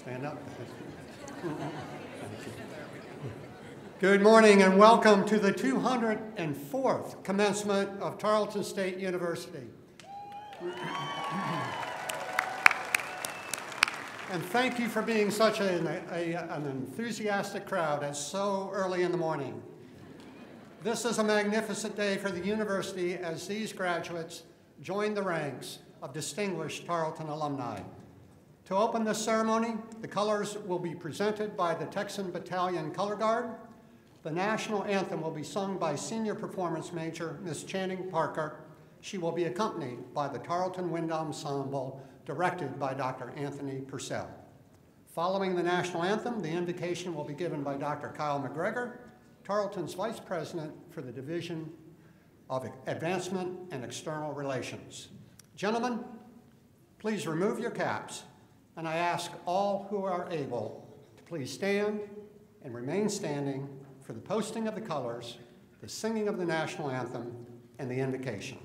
Stand up. Good morning and welcome to the 204th commencement of Tarleton State University. And thank you for being such an enthusiastic crowd at so early in the morning. This is a magnificent day for the university as these graduates join the ranks of distinguished Tarleton alumni. To open this ceremony, the colors will be presented by the Texan Battalion Color Guard. The national anthem will be sung by senior performance major Ms. Channing Parker. She will be accompanied by the Tarleton Wind Ensemble, directed by Dr. Anthony Purcell. Following the national anthem, the invocation will be given by Dr. Kyle McGregor, Tarleton's Vice President for the Division of Advancement and External Relations. Gentlemen, please remove your caps, and I ask all who are able to please stand and remain standing for the posting of the colors, the singing of the national anthem, and the invocation.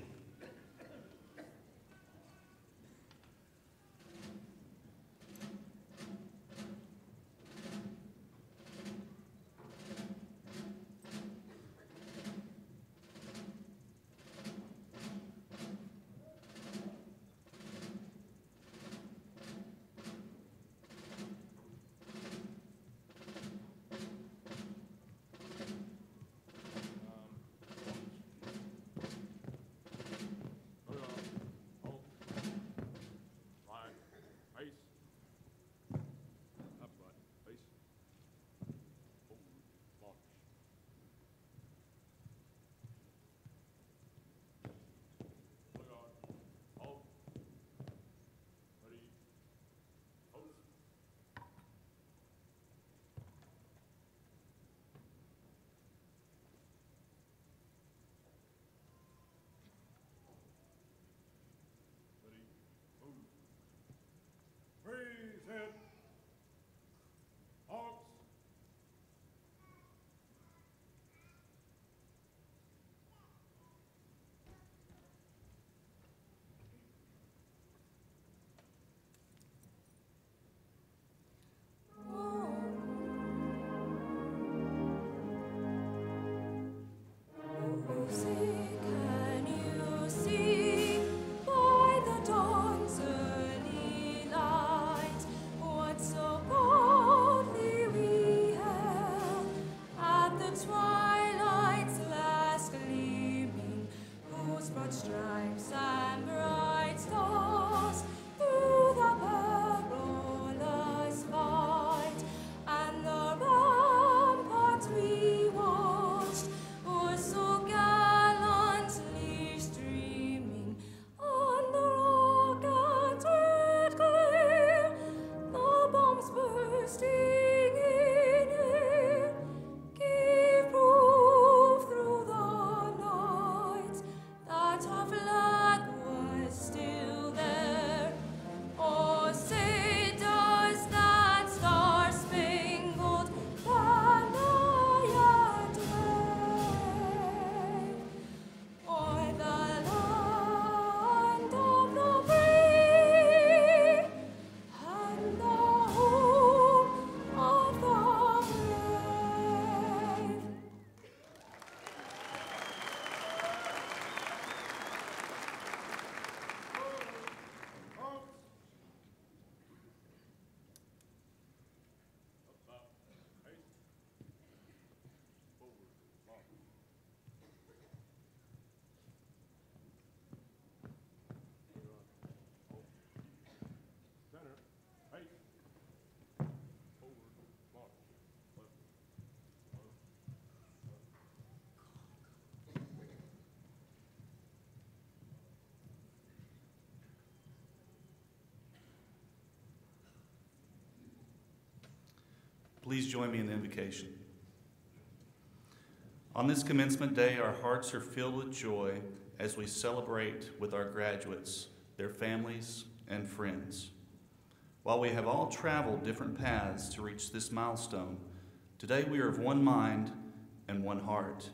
Please join me in the invocation. On this commencement day, our hearts are filled with joy as we celebrate with our graduates, their families, and friends. While we have all traveled different paths to reach this milestone, today we are of one mind and one heart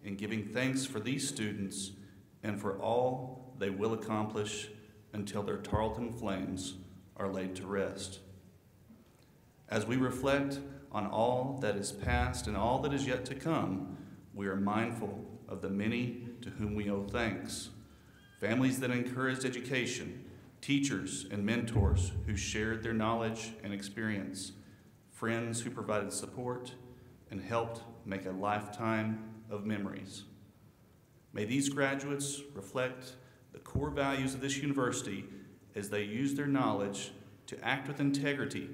in giving thanks for these students and for all they will accomplish until their Tarleton flames are laid to rest. As we reflect on all that is past and all that is yet to come, we are mindful of the many to whom we owe thanks. Families that encouraged education, teachers and mentors who shared their knowledge and experience, friends who provided support and helped make a lifetime of memories. May these graduates reflect the core values of this university as they use their knowledge to act with integrity,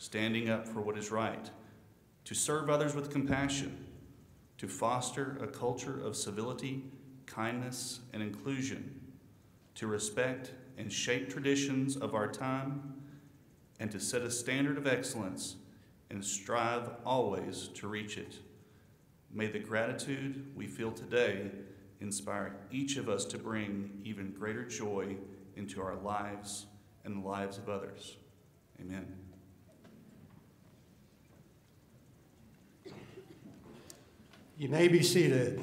standing up for what is right, to serve others with compassion, to foster a culture of civility, kindness, and inclusion, to respect and shape traditions of our time, and to set a standard of excellence and strive always to reach it. May the gratitude we feel today inspire each of us to bring even greater joy into our lives and the lives of others. Amen. You may be seated.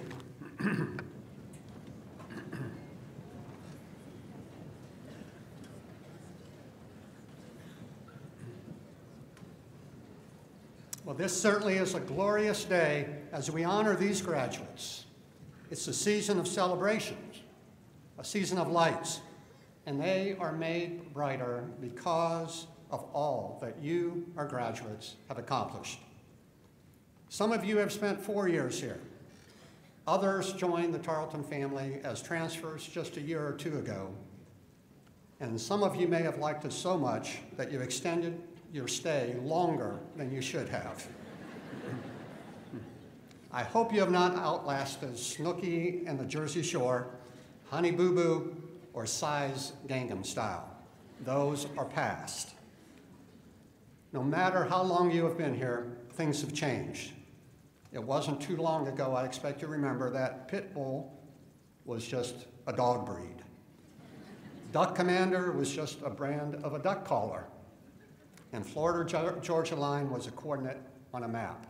Well, this certainly is a glorious day as we honor these graduates. It's a season of celebrations, a season of lights, and they are made brighter because of all that you, our graduates, have accomplished. Some of you have spent 4 years here. Others joined the Tarleton family as transfers just a year or two ago. And some of you may have liked us so much that you extended your stay longer than you should have. I hope you have not outlasted Snooky and the Jersey Shore, Honey Boo Boo, or Size Gangnam Style. Those are past. No matter how long you have been here, things have changed. It wasn't too long ago, I expect you remember, that Pit Bull was just a dog breed. Duck Commander was just a brand of a duck caller. And Florida-Georgia line was a coordinate on a map.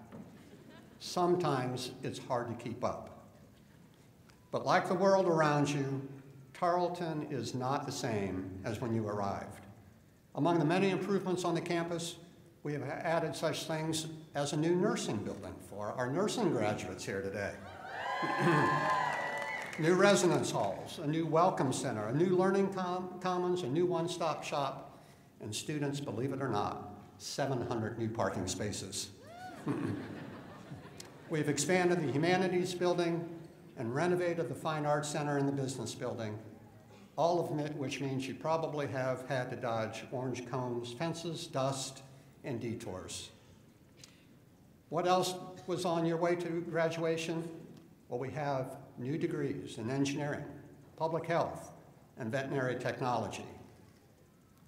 Sometimes it's hard to keep up. But like the world around you, Tarleton is not the same as when you arrived. Among the many improvements on the campus, we have added such things as a new nursing building for our nursing graduates here today. New residence halls, a new welcome center, a new learning commons, a new one-stop shop, and students, believe it or not, 700 new parking spaces. We've expanded the humanities building and renovated the fine arts center in the business building, all of it, which means you probably have had to dodge orange cones, fences, dust, and detours. What else was on your way to graduation? Well, we have new degrees in engineering, public health, and veterinary technology.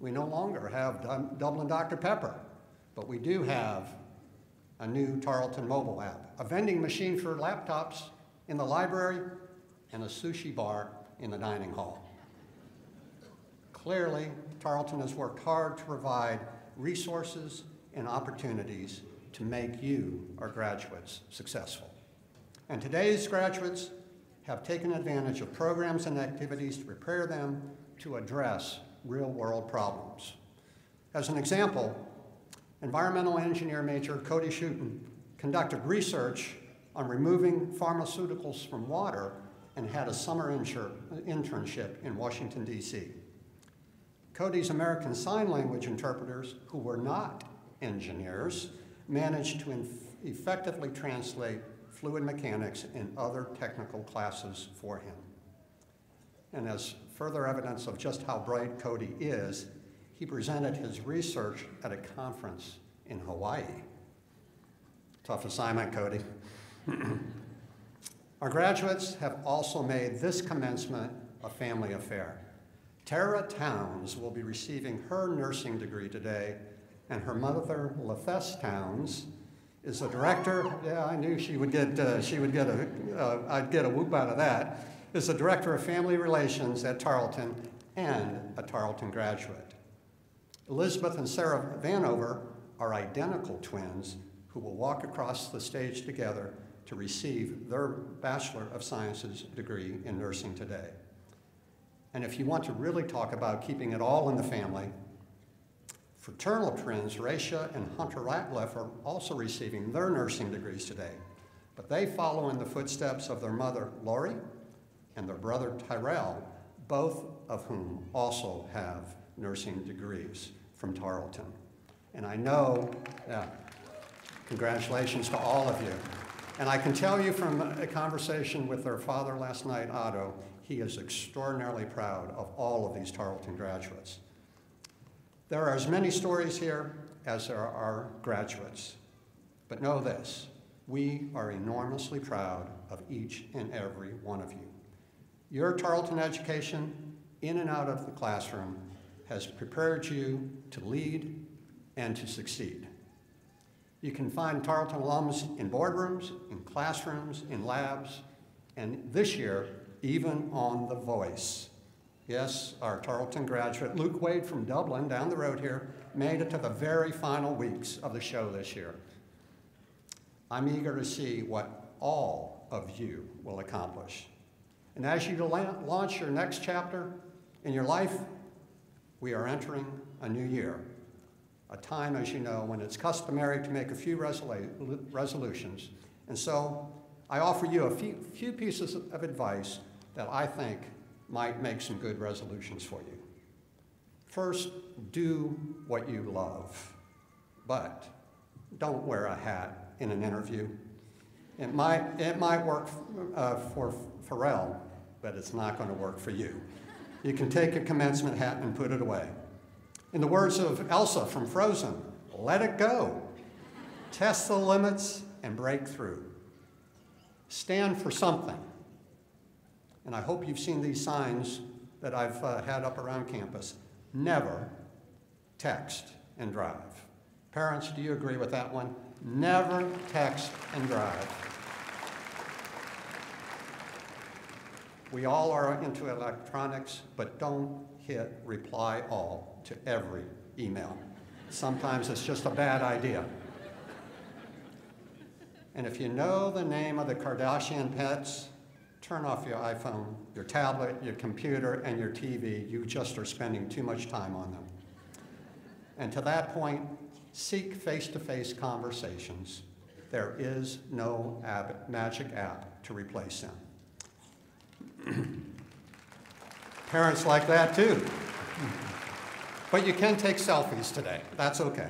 We no longer have Dublin Dr. Pepper, but we do have a new Tarleton mobile app, a vending machine for laptops in the library, and a sushi bar in the dining hall. Clearly, Tarleton has worked hard to provide resources and opportunities to make you, our graduates, successful. And today's graduates have taken advantage of programs and activities to prepare them to address real-world problems. As an example, environmental engineer major Cody Schutten conducted research on removing pharmaceuticals from water and had a summer internship in Washington, D.C. Cody's American Sign Language interpreters, who were not engineers, managed to effectively translate fluid mechanics and other technical classes for him. And as further evidence of just how bright Cody is, he presented his research at a conference in Hawaii. Tough assignment, Cody. Our graduates have also made this commencement a family affair. Tara Towns will be receiving her nursing degree today, and her mother, LaFess Towns, is a director. Yeah, I knew I'd get a whoop out of that. Is a director of family relations at Tarleton and a Tarleton graduate. Elizabeth and Sarah Vanover are identical twins who will walk across the stage together to receive their Bachelor of Sciences degree in nursing today. And if you want to really talk about keeping it all in the family, Fraternal twins Raisha and Hunter Ratcliffe are also receiving their nursing degrees today, but they follow in the footsteps of their mother, Lori, and their brother, Tyrell, both of whom also have nursing degrees from Tarleton. And I know, congratulations to all of you. And I can tell you from a conversation with their father last night, Otto, he is extraordinarily proud of all of these Tarleton graduates. There are as many stories here as there are graduates. But know this, we are enormously proud of each and every one of you. Your Tarleton education, in and out of the classroom, has prepared you to lead and to succeed. You can find Tarleton alums in boardrooms, in classrooms, in labs, and this year, even on The Voice. Yes, our Tarleton graduate, Luke Wade from Dublin, down the road here, made it to the very final weeks of the show this year. I'm eager to see what all of you will accomplish. And as you launch your next chapter in your life, we are entering a new year, a time, as you know, when it's customary to make a few resolutions. And so I offer you a few pieces of advice that I think might make some good resolutions for you. First, do what you love, but don't wear a hat in an interview. It might work for Pharrell, but it's not going to work for you. You can take a commencement hat and put it away. In the words of Elsa from Frozen, let it go. Test the limits and break through. Stand for something. And I hope you've seen these signs that I've had up around campus. Never text and drive. Parents, do you agree with that one? Never text and drive. We all are into electronics, but don't hit reply all to every email. Sometimes it's just a bad idea. And if you know the name of the Kardashian pets, turn off your iPhone, your tablet, your computer, and your TV. You just are spending too much time on them. And to that point, seek face-to-face conversations. There is no magic app to replace them. Parents like that too. But you can take selfies today. That's okay.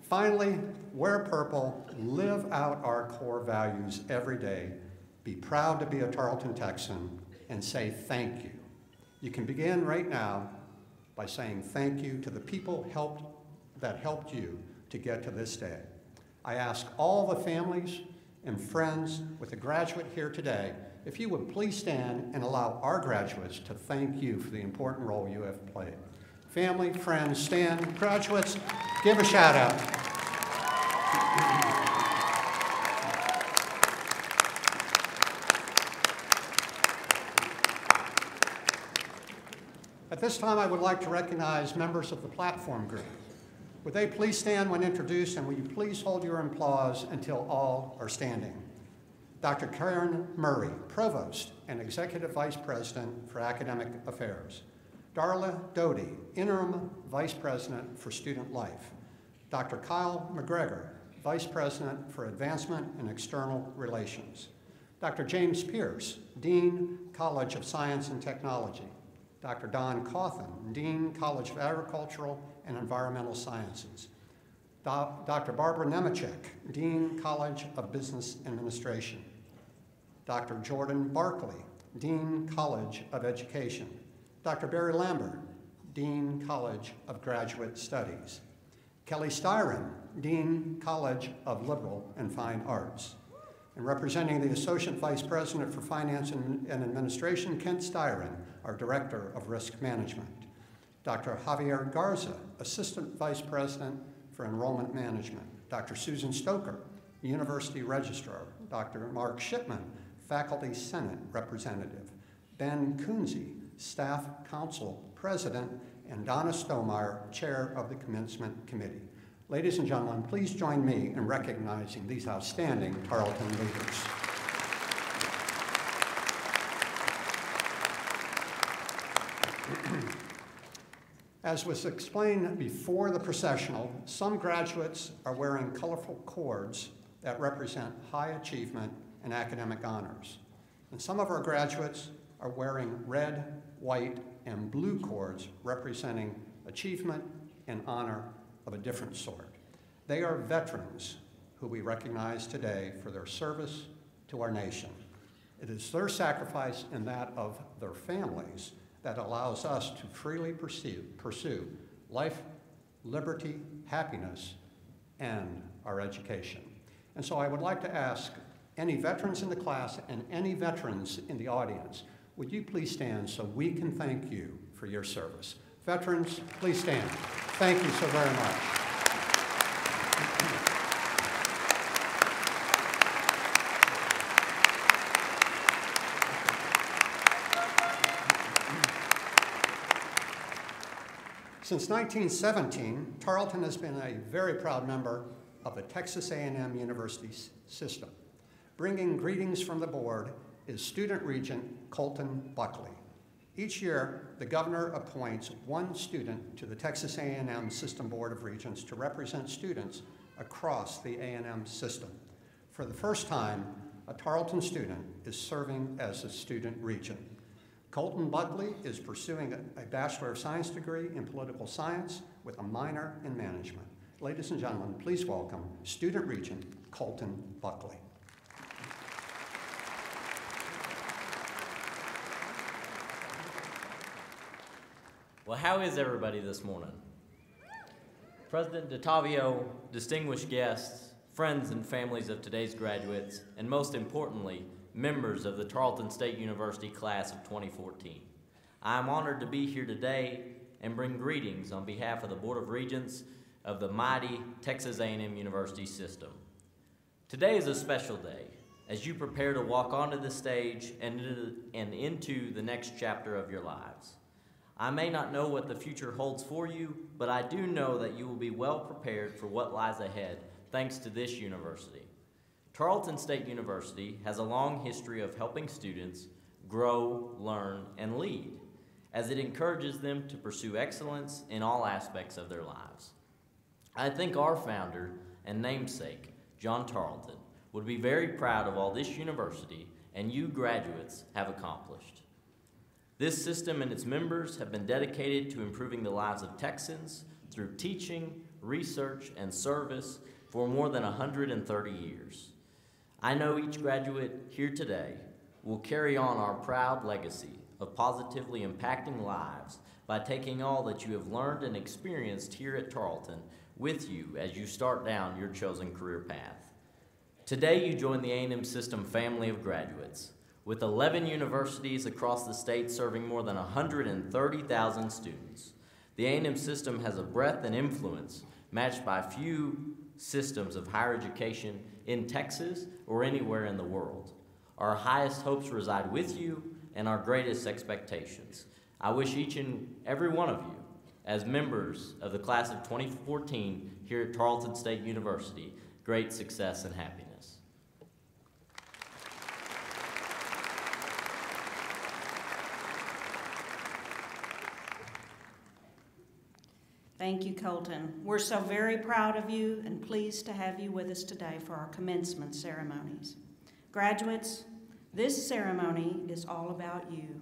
Finally, wear purple, live out our core values every day, be proud to be a Tarleton Texan, and say thank you. You can begin right now by saying thank you to the people that helped you to get to this day. I ask all the families and friends with a graduate here today, if you would please stand and allow our graduates to thank you for the important role you have played. Family, friends, stand. Graduates, give a shout out. At this time, I would like to recognize members of the platform group. Would they please stand when introduced, and will you please hold your applause until all are standing? Dr. Karen Murray, Provost and Executive Vice President for Academic Affairs. Darla Doty, Interim Vice President for Student Life. Dr. Kyle McGregor, Vice President for Advancement and External Relations. Dr. James Pierce, Dean, College of Science and Technology. Dr. Don Cawthon, Dean, College of Agricultural and Environmental Sciences. Dr. Barbara Nemechek, Dean, College of Business Administration. Dr. Jordan Barkley, Dean, College of Education. Dr. Barry Lambert, Dean, College of Graduate Studies. Kelly Styron, Dean, College of Liberal and Fine Arts. And representing the Associate Vice President for Finance and Administration, Kent Styron, our Director of Risk Management. Dr. Javier Garza, Assistant Vice President for Enrollment Management. Dr. Susan Stoker, University Registrar. Dr. Mark Shipman, Faculty Senate Representative. Ben Kunze, Staff Council President, and Donna Stomeyer, Chair of the Commencement Committee. Ladies and gentlemen, please join me in recognizing these outstanding Tarleton leaders. As was explained before the processional, some graduates are wearing colorful cords that represent high achievement and academic honors. And some of our graduates are wearing red, white, and blue cords representing achievement and honor of a different sort. They are veterans who we recognize today for their service to our nation. It is their sacrifice and that of their families that allows us to freely pursue life, liberty, happiness, and our education. And so I would like to ask any veterans in the class and any veterans in the audience, would you please stand so we can thank you for your service? Veterans, please stand. Thank you so very much. Since 1917, Tarleton has been a very proud member of the Texas A&M University system. Bringing greetings from the board is Student Regent Colton Buckley. Each year, the governor appoints one student to the Texas A&M System Board of Regents to represent students across the A&M system. For the first time, a Tarleton student is serving as a student regent. Colton Buckley is pursuing a Bachelor of Science degree in political science with a minor in management. Ladies and gentlemen, please welcome Student Regent Colton Buckley. Well, how is everybody this morning? President DeTavio, distinguished guests, friends and families of today's graduates, and most importantly, members of the Tarleton State University class of 2014. I am honored to be here today and bring greetings on behalf of the Board of Regents of the mighty Texas A&M University system. Today is a special day as you prepare to walk onto the stage and into the next chapter of your lives. I may not know what the future holds for you, but I do know that you will be well prepared for what lies ahead thanks to this university. Tarleton State University has a long history of helping students grow, learn, and lead, as it encourages them to pursue excellence in all aspects of their lives. I think our founder and namesake, John Tarleton, would be very proud of all this university and you graduates have accomplished. This system and its members have been dedicated to improving the lives of Texans through teaching, research, and service for more than 130 years. I know each graduate here today will carry on our proud legacy of positively impacting lives by taking all that you have learned and experienced here at Tarleton with you as you start down your chosen career path. Today you join the A&M System family of graduates, with 11 universities across the state serving more than 130,000 students. The A&M System has a breadth and influence matched by few systems of higher education in Texas or anywhere in the world. Our highest hopes reside with you and our greatest expectations. I wish each and every one of you, as members of the class of 2014 here at Tarleton State University, great success and happiness. Thank you, Colton. We're so very proud of you and pleased to have you with us today for our commencement ceremonies. Graduates, this ceremony is all about you.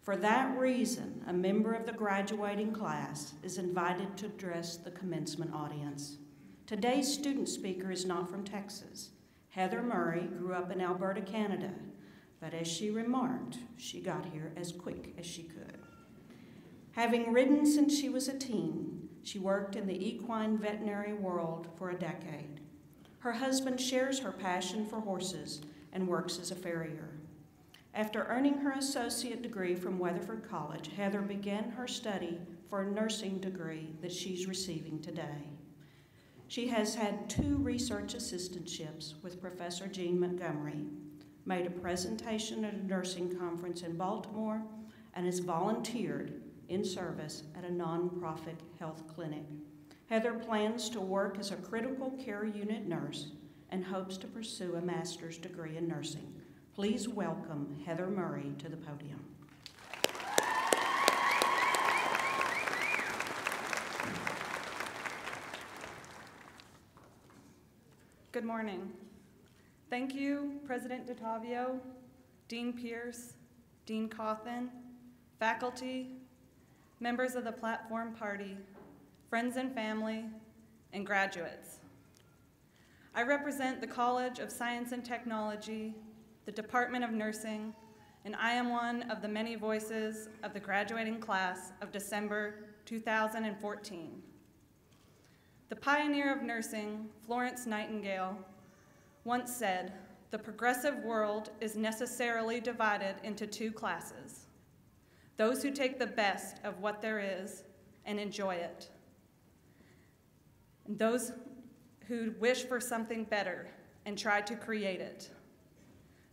For that reason, a member of the graduating class is invited to address the commencement audience. Today's student speaker is not from Texas. Heather Murray grew up in Alberta, Canada, but as she remarked, she got here as quick as she could. Having ridden since she was a teen, she worked in the equine veterinary world for a decade. Her husband shares her passion for horses and works as a farrier. After earning her associate degree from Weatherford College, Heather began her study for a nursing degree that she's receiving today. She has had 2 research assistantships with Professor Jean Montgomery, made a presentation at a nursing conference in Baltimore, and has volunteered in service at a nonprofit health clinic. Heather plans to work as a critical care unit nurse and hopes to pursue a master's degree in nursing. Please welcome Heather Murray to the podium. Good morning. Thank you, President DeTavio, Dean Pierce, Dean Cawthon, faculty, members of the Platform Party, friends and family, and graduates. I represent the College of Science and Technology, the Department of Nursing, and I am one of the many voices of the graduating class of December 2014. The pioneer of nursing, Florence Nightingale, once said, "The progressive world is necessarily divided into two classes, those who take the best of what there is and enjoy it, and those who wish for something better and try to create it."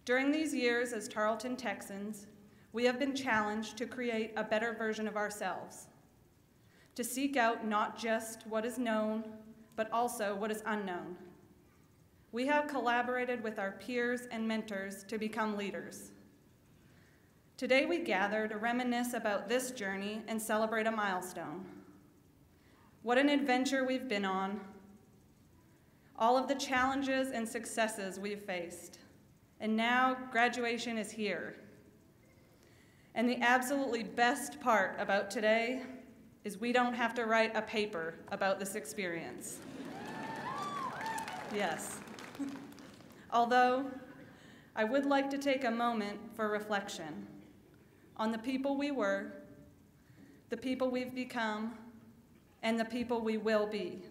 During these years as Tarleton Texans, we have been challenged to create a better version of ourselves, to seek out not just what is known, but also what is unknown. We have collaborated with our peers and mentors to become leaders. Today we gather to reminisce about this journey and celebrate a milestone. What an adventure we've been on, all of the challenges and successes we've faced, and now graduation is here. And the absolutely best part about today is we don't have to write a paper about this experience. Yes. Although, I would like to take a moment for reflection on the people we were, the people we've become, and the people we will be.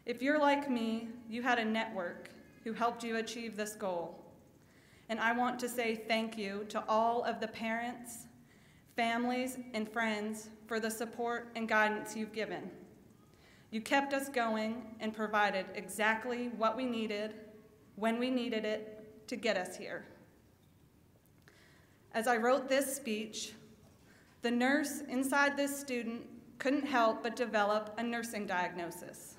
If you're like me, you had a network who helped you achieve this goal. And I want to say thank you to all of the parents, families, and friends for the support and guidance you've given. You kept us going and provided exactly what we needed, when we needed it, to get us here. As I wrote this speech, the nurse inside this student couldn't help but develop a nursing diagnosis.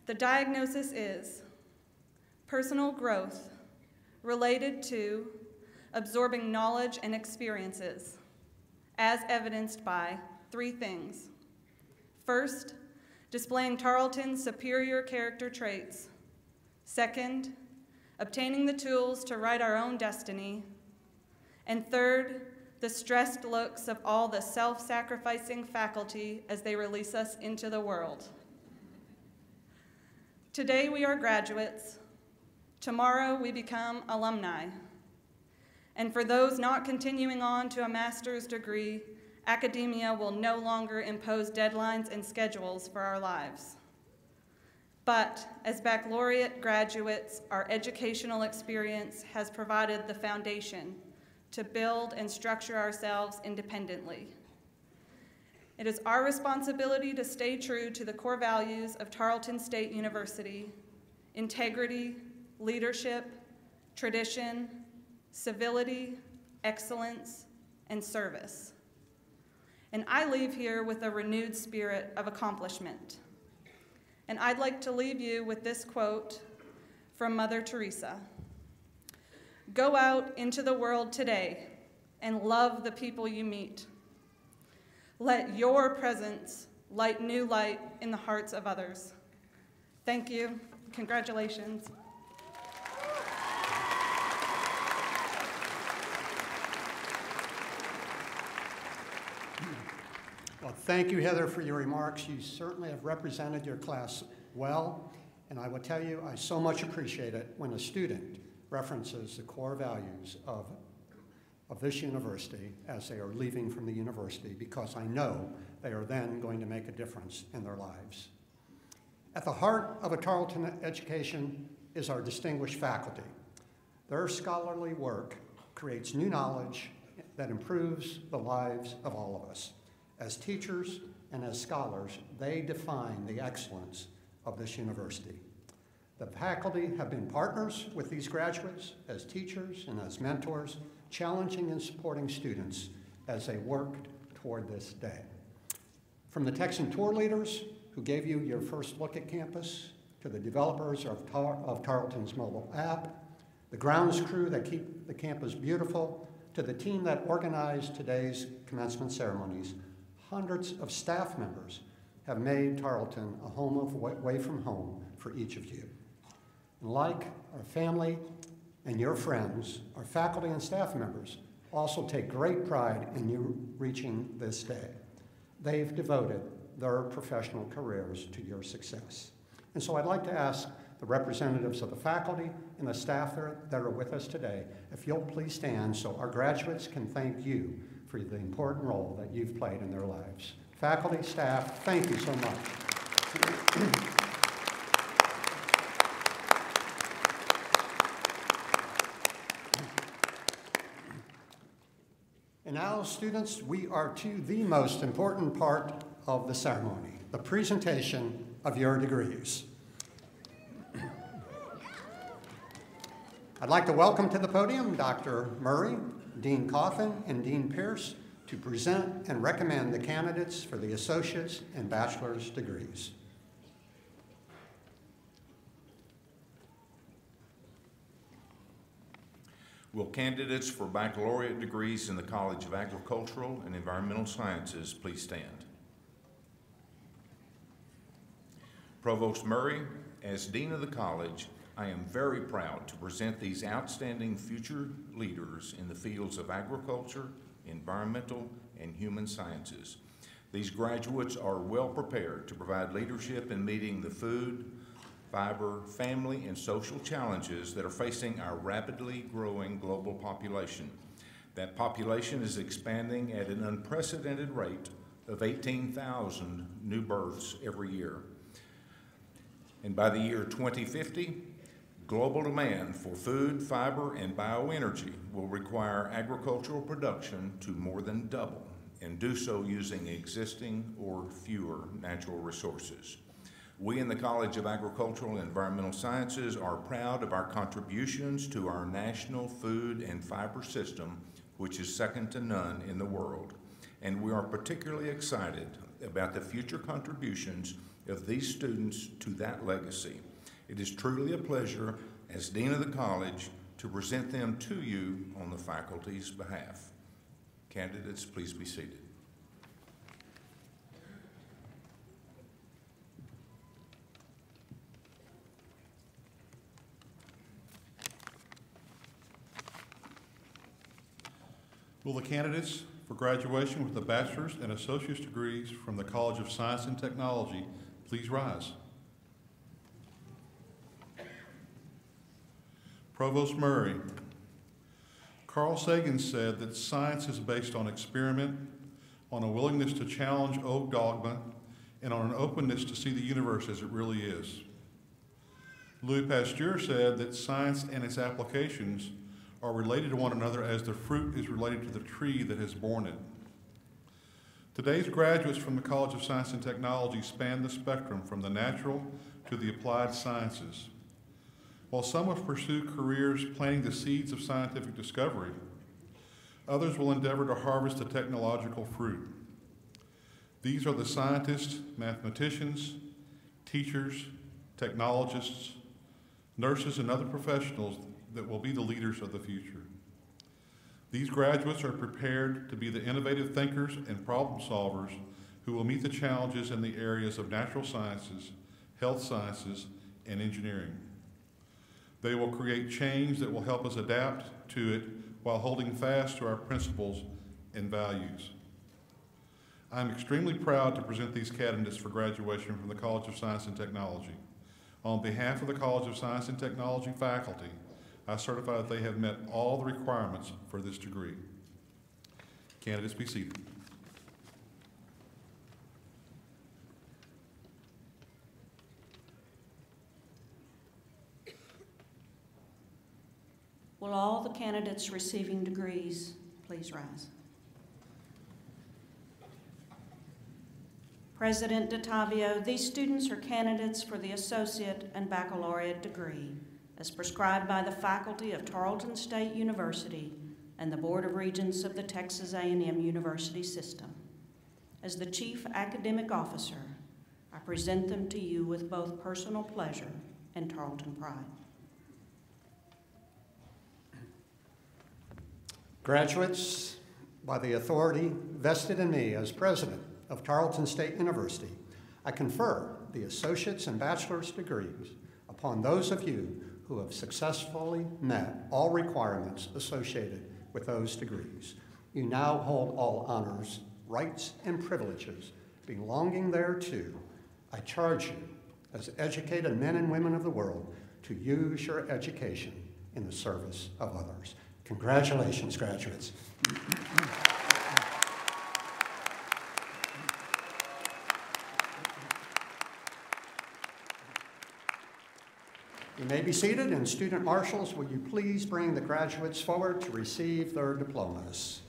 The diagnosis is personal growth related to absorbing knowledge and experiences, as evidenced by three things. First, displaying Tarleton's superior character traits. Second, obtaining the tools to write our own destiny. And third, the stressed looks of all the self-sacrificing faculty as they release us into the world. Today we are graduates. Tomorrow we become alumni. And for those not continuing on to a master's degree, academia will no longer impose deadlines and schedules for our lives. But as baccalaureate graduates, our educational experience has provided the foundation to build and structure ourselves independently. It is our responsibility to stay true to the core values of Tarleton State University: integrity, leadership, tradition, civility, excellence, and service. And I leave here with a renewed spirit of accomplishment. And I'd like to leave you with this quote from Mother Teresa: "Go out into the world today and love the people you meet. Let your presence light new light in the hearts of others." Thank you. Congratulations. Well, thank you, Heather, for your remarks. You certainly have represented your class well, and I will tell you, I so much appreciate it when a student references the core values of this university as they are leaving from the university, because I know they are then going to make a difference in their lives. At the heart of a Tarleton education is our distinguished faculty. Their scholarly work creates new knowledge that improves the lives of all of us. As teachers and as scholars, they define the excellence of this university. The faculty have been partners with these graduates as teachers and as mentors, challenging and supporting students as they worked toward this day. From the Texan tour leaders who gave you your first look at campus, to the developers of Tarleton's mobile app, the grounds crew that keep the campus beautiful, to the team that organized today's commencement ceremonies, hundreds of staff members have made Tarleton a home away from home for each of you. And like our family and your friends, our faculty and staff members also take great pride in you reaching this day. They've devoted their professional careers to your success. And so I'd like to ask the representatives of the faculty and the staff that are with us today, if you'll please stand so our graduates can thank you for the important role that you've played in their lives. Faculty, staff, thank you so much. And now, students, we are to the most important part of the ceremony, the presentation of your degrees. I'd like to welcome to the podium Dr. Murray, Dean Coffin, and Dean Pierce to present and recommend the candidates for the associate's and bachelor's degrees. Will candidates for baccalaureate degrees in the College of Agricultural and Environmental Sciences please stand? Provost Murray, as Dean of the College, I am very proud to present these outstanding future leaders in the fields of agriculture, environmental, and human sciences. These graduates are well prepared to provide leadership in meeting the food, fiber, family, and social challenges that are facing our rapidly growing global population. That population is expanding at an unprecedented rate of 18,000 new births every year. And by the year 2050, global demand for food, fiber, and bioenergy will require agricultural production to more than double, and do so using existing or fewer natural resources. We in the College of Agricultural and Environmental Sciences are proud of our contributions to our national food and fiber system, which is second to none in the world. And we are particularly excited about the future contributions of these students to that legacy. It is truly a pleasure as Dean of the College to present them to you on the faculty's behalf. Candidates, please be seated. Will the candidates for graduation with the bachelor's and associate's degrees from the College of Science and Technology please rise? Provost Murray. Carl Sagan said that science is based on experiment, on a willingness to challenge old dogma, and on an openness to see the universe as it really is. Louis Pasteur said that science and its applications are related to one another as the fruit is related to the tree that has borne it. Today's graduates from the College of Science and Technology span the spectrum from the natural to the applied sciences. While some will pursue careers planting the seeds of scientific discovery, others will endeavor to harvest the technological fruit. These are the scientists, mathematicians, teachers, technologists, nurses, and other professionals that will be the leaders of the future. These graduates are prepared to be the innovative thinkers and problem solvers who will meet the challenges in the areas of natural sciences, health sciences, and engineering. They will create change that will help us adapt to it while holding fast to our principles and values. I'm extremely proud to present these candidates for graduation from the College of Science and Technology. On behalf of the College of Science and Technology faculty, I certify that they have met all the requirements for this degree. Candidates, be seated. Will all the candidates receiving degrees please rise? President DeTavio, these students are candidates for the associate and baccalaureate degree as prescribed by the faculty of Tarleton State University and the Board of Regents of the Texas A&M University System. As the Chief Academic Officer, I present them to you with both personal pleasure and Tarleton pride. Graduates, by the authority vested in me as president of Tarleton State University, I confer the associate's and bachelor's degrees upon those of you who have successfully met all requirements associated with those degrees. You now hold all honors, rights, and privileges belonging thereto. I charge you, as educated men and women of the world, to use your education in the service of others. Congratulations, graduates. You may be seated, and student marshals, will you please bring the graduates forward to receive their diplomas?